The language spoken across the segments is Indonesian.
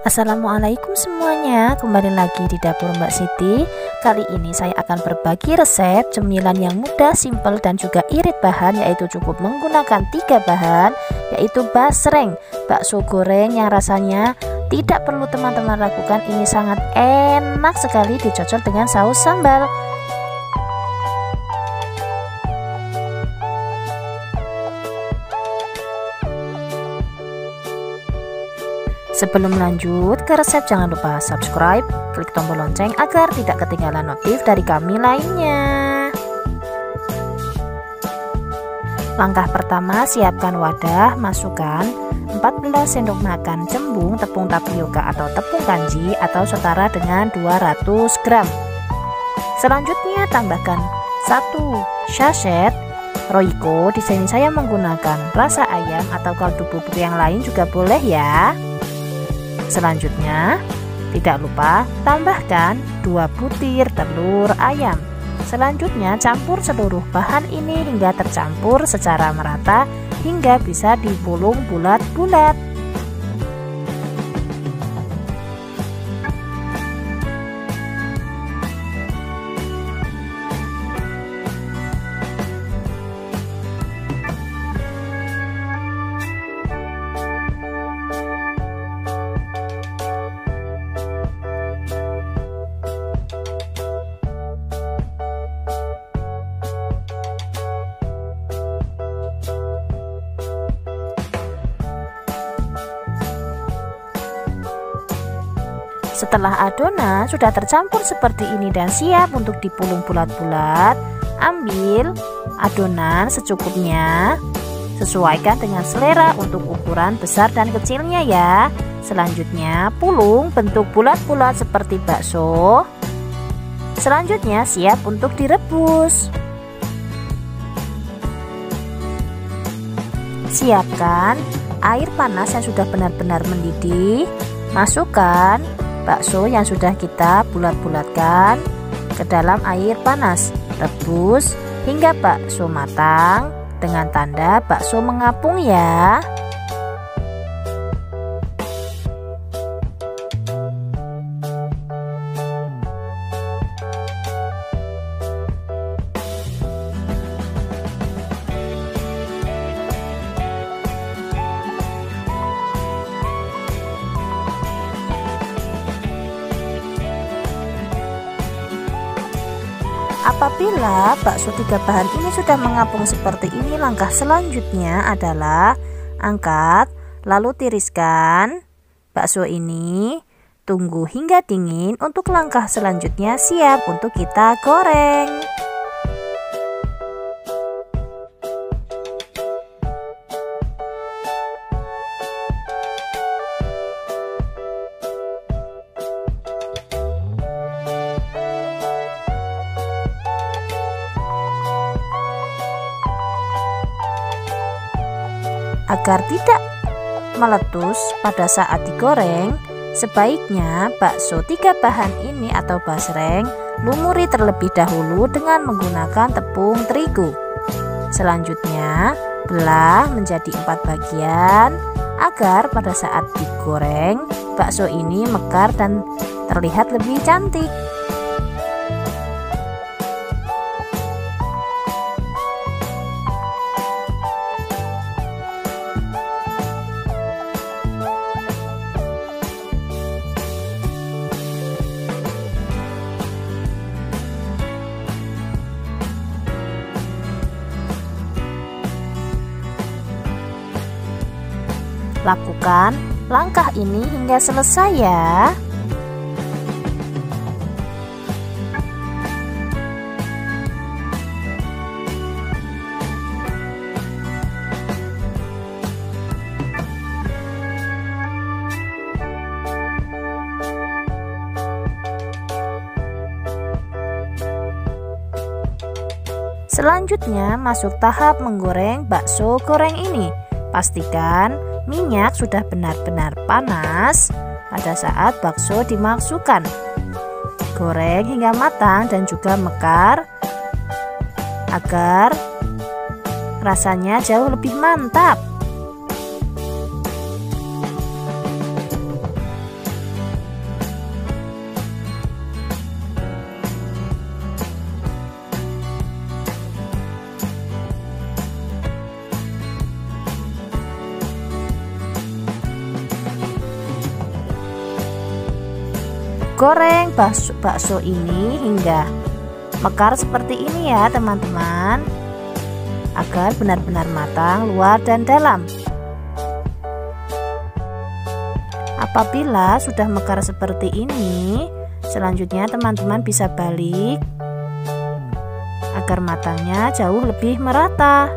Assalamualaikum semuanya, kembali lagi di dapur Mbak Siti. Kali ini saya akan berbagi resep cemilan yang mudah, simpel dan juga irit bahan, yaitu cukup menggunakan 3 bahan, yaitu basreng, bakso goreng yang rasanya tidak perlu teman-teman ragukan, ini sangat enak sekali dicocol dengan saus sambal. Sebelum lanjut ke resep, jangan lupa subscribe, klik tombol lonceng agar tidak ketinggalan notif dari kami lainnya. Langkah pertama, siapkan wadah, masukkan 14 sendok makan cembung tepung tapioka atau tepung kanji atau setara dengan 200 gram. Selanjutnya tambahkan 1 sachet Royco. Di sini saya menggunakan rasa ayam atau kaldu bubuk yang lain juga boleh ya. Selanjutnya, tidak lupa tambahkan 2 butir telur ayam. Selanjutnya, campur seluruh bahan ini hingga tercampur secara merata hingga bisa digulung bulat-bulat. Setelah adonan sudah tercampur seperti ini dan siap untuk dipulung bulat-bulat, ambil adonan secukupnya, sesuaikan dengan selera untuk ukuran besar dan kecilnya ya. Selanjutnya pulung bentuk bulat-bulat seperti bakso. Selanjutnya siap untuk direbus. Siapkan air panas yang sudah benar-benar mendidih. Masukkan bakso yang sudah kita bulat-bulatkan ke dalam air panas. Rebus hingga bakso matang dengan tanda bakso mengapung ya. Apabila bakso 3 bahan ini sudah mengapung seperti ini, langkah selanjutnya adalah angkat lalu tiriskan bakso ini, tunggu hingga dingin. Untuk langkah selanjutnya siap untuk kita goreng. Agar tidak meletus pada saat digoreng, sebaiknya bakso 3 bahan ini atau basreng lumuri terlebih dahulu dengan menggunakan tepung terigu. Selanjutnya belah menjadi 4 bagian agar pada saat digoreng bakso ini mekar dan terlihat lebih cantik. Lakukan langkah ini hingga selesai ya. Selanjutnya masuk tahap menggoreng bakso goreng ini. Pastikan minyak sudah benar-benar panas pada saat bakso dimasukkan. Goreng hingga matang dan juga mekar agar rasanya jauh lebih mantap. Goreng bakso ini hingga mekar seperti ini ya teman-teman, agar benar-benar matang luar dan dalam. Apabila sudah mekar seperti ini, selanjutnya teman-teman bisa balik agar matangnya jauh lebih merata.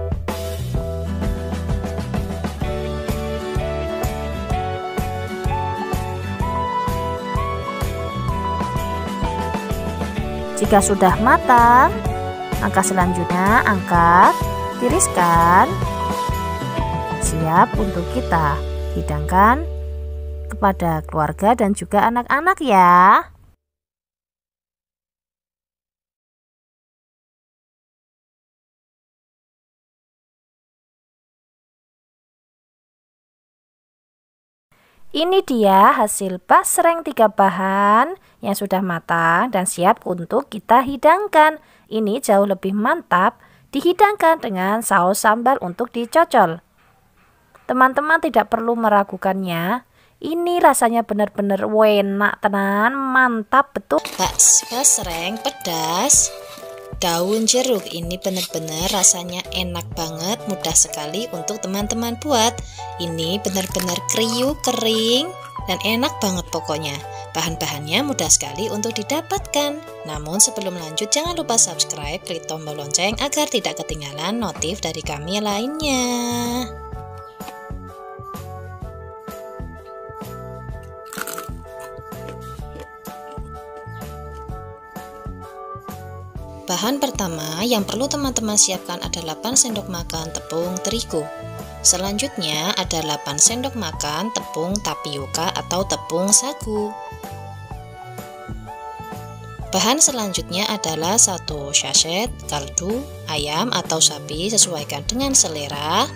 Jika sudah matang, langkah selanjutnya angkat, tiriskan, siap untuk kita hidangkan kepada keluarga dan juga anak-anak ya. Ini dia hasil basreng 3 bahan yang sudah matang dan siap untuk kita hidangkan. Ini jauh lebih mantap dihidangkan dengan saus sambal untuk dicocol. Teman-teman tidak perlu meragukannya. Ini rasanya benar-benar enak tenan, mantap betul. Basreng pedas daun jeruk ini benar-benar rasanya enak banget, mudah sekali untuk teman-teman buat. Ini benar-benar kriuk, kering, dan enak banget pokoknya. Bahan-bahannya mudah sekali untuk didapatkan. Namun sebelum lanjut jangan lupa subscribe, klik tombol lonceng agar tidak ketinggalan notif dari kami lainnya. Bahan pertama yang perlu teman-teman siapkan ada 8 sendok makan tepung terigu. Selanjutnya ada 8 sendok makan tepung tapioka atau tepung sagu. Bahan selanjutnya adalah 1 sachet kaldu ayam atau sapi, sesuaikan dengan selera.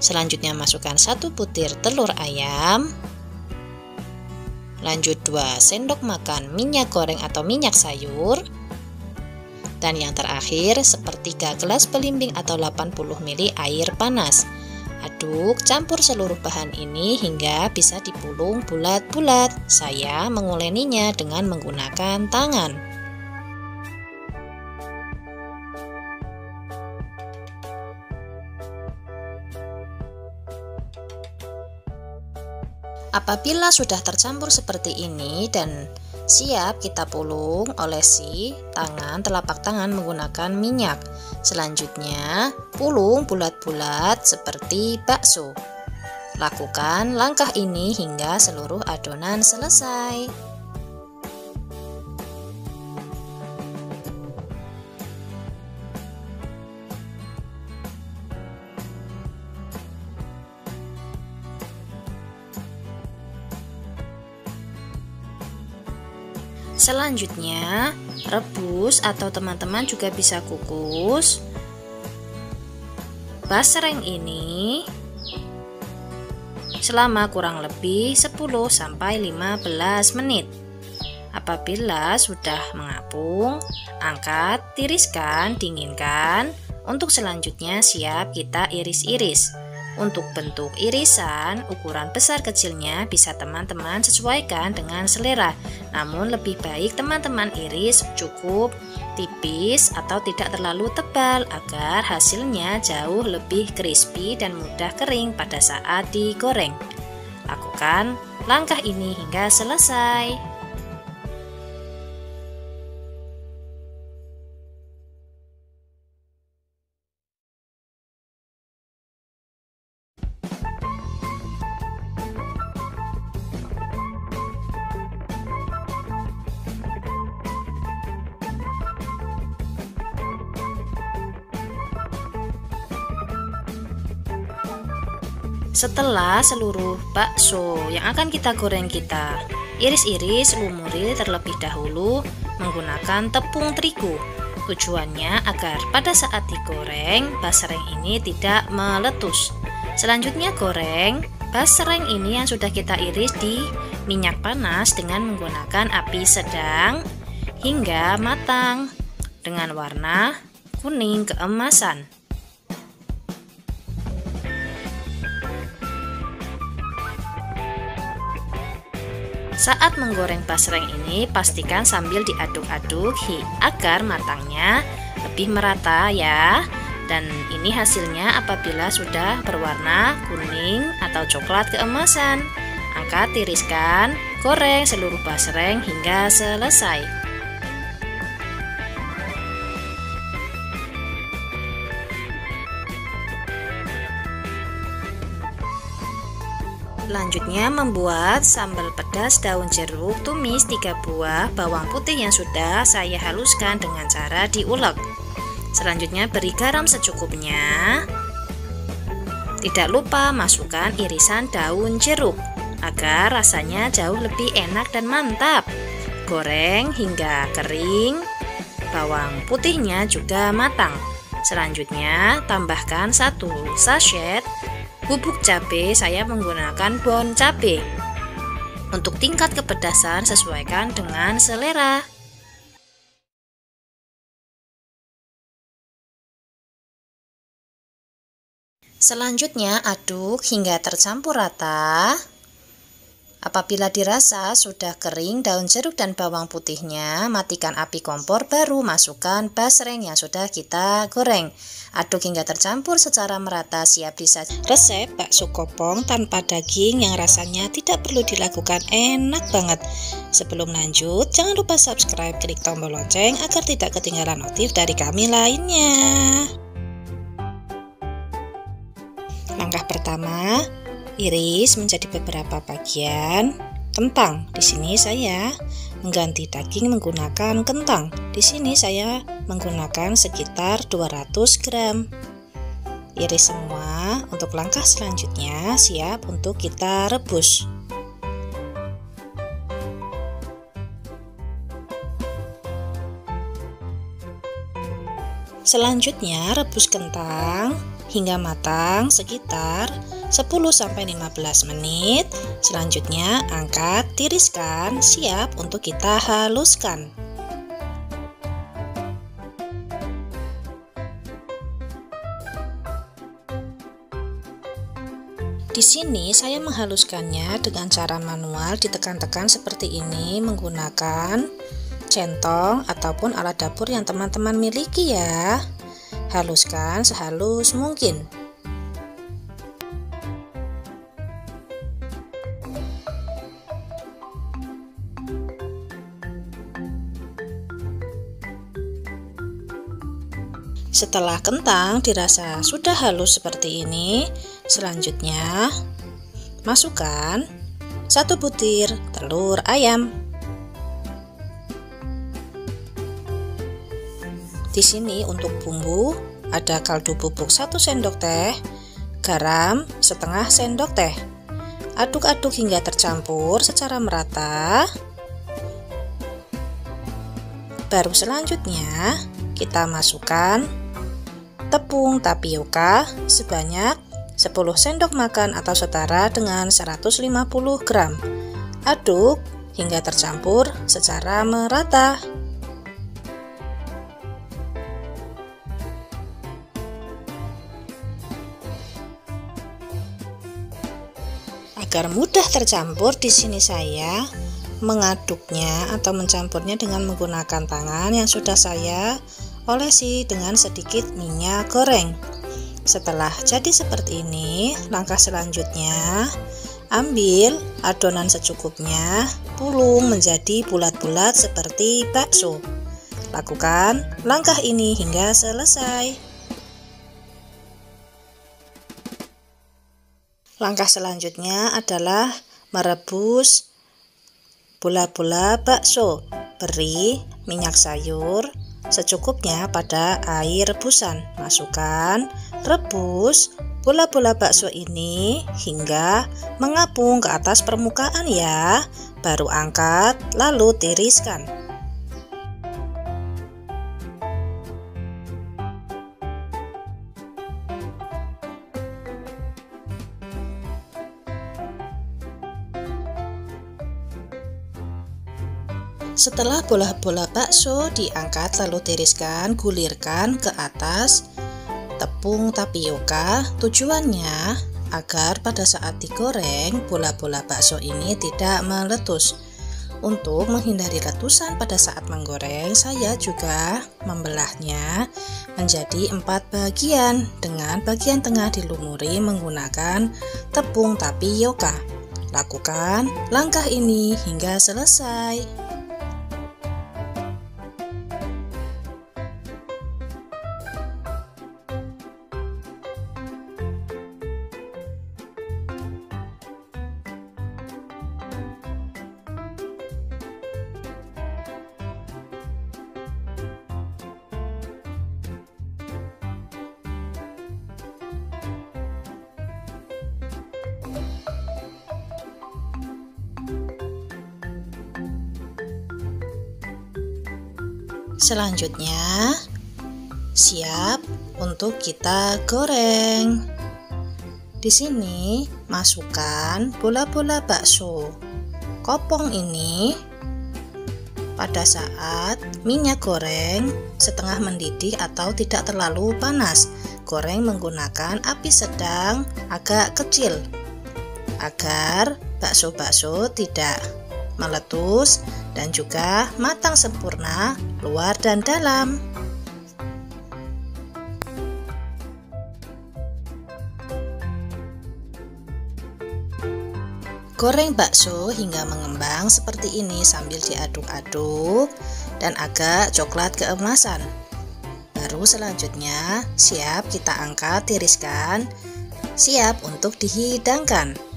Selanjutnya masukkan 1 butir telur ayam. Lanjut 2 sendok makan minyak goreng atau minyak sayur. Dan yang terakhir, sepertiga gelas belimbing atau 80 ml air panas. Aduk, campur seluruh bahan ini hingga bisa dipulung bulat-bulat. Saya menguleninya dengan menggunakan tangan. Apabila sudah tercampur seperti ini dan siap kita pulung, olesi tangan, telapak tangan menggunakan minyak. Selanjutnya pulung bulat-bulat seperti bakso. Lakukan langkah ini hingga seluruh adonan selesai. Selanjutnya, rebus atau teman-teman juga bisa kukus basreng ini selama kurang lebih 10-15 menit. Apabila sudah mengapung, angkat, tiriskan, dinginkan. Untuk selanjutnya siap kita iris-iris. Untuk bentuk irisan, ukuran besar kecilnya bisa teman-teman sesuaikan dengan selera. Namun lebih baik teman-teman iris cukup tipis atau tidak terlalu tebal agar hasilnya jauh lebih crispy dan mudah kering pada saat digoreng. Lakukan langkah ini hingga selesai. Setelah seluruh bakso yang akan kita goreng kita iris-iris, lumuri terlebih dahulu menggunakan tepung terigu. Tujuannya agar pada saat digoreng basreng ini tidak meletus. Selanjutnya goreng basreng ini yang sudah kita iris di minyak panas dengan menggunakan api sedang hingga matang dengan warna kuning keemasan. Saat menggoreng basreng ini pastikan sambil diaduk-aduk agar matangnya lebih merata ya. Dan ini hasilnya apabila sudah berwarna kuning atau coklat keemasan. Angkat, tiriskan, goreng seluruh basreng hingga selesai. Selanjutnya membuat sambal pedas daun jeruk tumis 3 buah bawang putih yang sudah saya haluskan dengan cara diulek. Selanjutnya beri garam secukupnya. Tidak lupa masukkan irisan daun jeruk agar rasanya jauh lebih enak dan mantap. Goreng hingga kering. Bawang putihnya juga matang. Selanjutnya tambahkan 1 sachet bubuk cabai, saya menggunakan bon cabai. Untuk tingkat kepedasan sesuaikan dengan selera. Selanjutnya aduk hingga tercampur rata. Apabila dirasa sudah kering daun jeruk dan bawang putihnya, matikan api kompor, baru masukkan basreng yang sudah kita goreng. Aduk hingga tercampur secara merata, siap disajikan. Resep bakso kopong tanpa daging yang rasanya tidak perlu dilakukan, enak banget. Sebelum lanjut, jangan lupa subscribe, klik tombol lonceng agar tidak ketinggalan notif dari kami lainnya. Langkah pertama, iris menjadi beberapa bagian kentang. Di sini saya mengganti daging menggunakan kentang. Di sini saya menggunakan sekitar 200 gram. Iris semua. Untuk langkah selanjutnya siap untuk kita rebus. Selanjutnya rebus kentang hingga matang sekitar 10-15 menit. Selanjutnya angkat, tiriskan, siap untuk kita haluskan. Di sini saya menghaluskannya dengan cara manual, ditekan-tekan seperti ini menggunakan centong ataupun alat dapur yang teman-teman miliki ya. Haluskan sehalus mungkin. Setelah kentang dirasa sudah halus seperti ini, selanjutnya masukkan 1 butir telur ayam. Di sini untuk bumbu ada kaldu bubuk 1 sendok teh, garam setengah sendok teh. Aduk-aduk hingga tercampur secara merata. Baru selanjutnya kita masukkan tepung tapioka sebanyak 10 sendok makan atau setara dengan 150 gram. Aduk hingga tercampur secara merata. Agar mudah tercampur, di sini saya mengaduknya atau mencampurnya dengan menggunakan tangan yang sudah saya olesi dengan sedikit minyak goreng. Setelah jadi seperti ini, langkah selanjutnya ambil adonan secukupnya, pulung menjadi bulat-bulat seperti bakso. Lakukan langkah ini hingga selesai. Langkah selanjutnya adalah merebus bola-bola bakso. Beri minyak sayur secukupnya pada air rebusan. Masukkan, rebus bola-bola bakso ini hingga mengapung ke atas permukaan ya. Baru angkat, lalu tiriskan. Setelah bola-bola bakso diangkat lalu tiriskan, gulirkan ke atas tepung tapioka. Tujuannya agar pada saat digoreng bola-bola bakso ini tidak meletus. Untuk menghindari letusan pada saat menggoreng, saya juga membelahnya menjadi 4 bagian dengan bagian tengah dilumuri menggunakan tepung tapioka. Lakukan langkah ini hingga selesai. Selanjutnya, siap untuk kita goreng. Di sini masukkan bola-bola bakso. Kopong ini pada saat minyak goreng setengah mendidih atau tidak terlalu panas. Goreng menggunakan api sedang agak kecil agar bakso-bakso tidak meletus dan juga matang sempurna luar dan dalam. Goreng bakso hingga mengembang seperti ini sambil diaduk-aduk dan agak coklat keemasan. Baru selanjutnya siap kita angkat, tiriskan, siap untuk dihidangkan.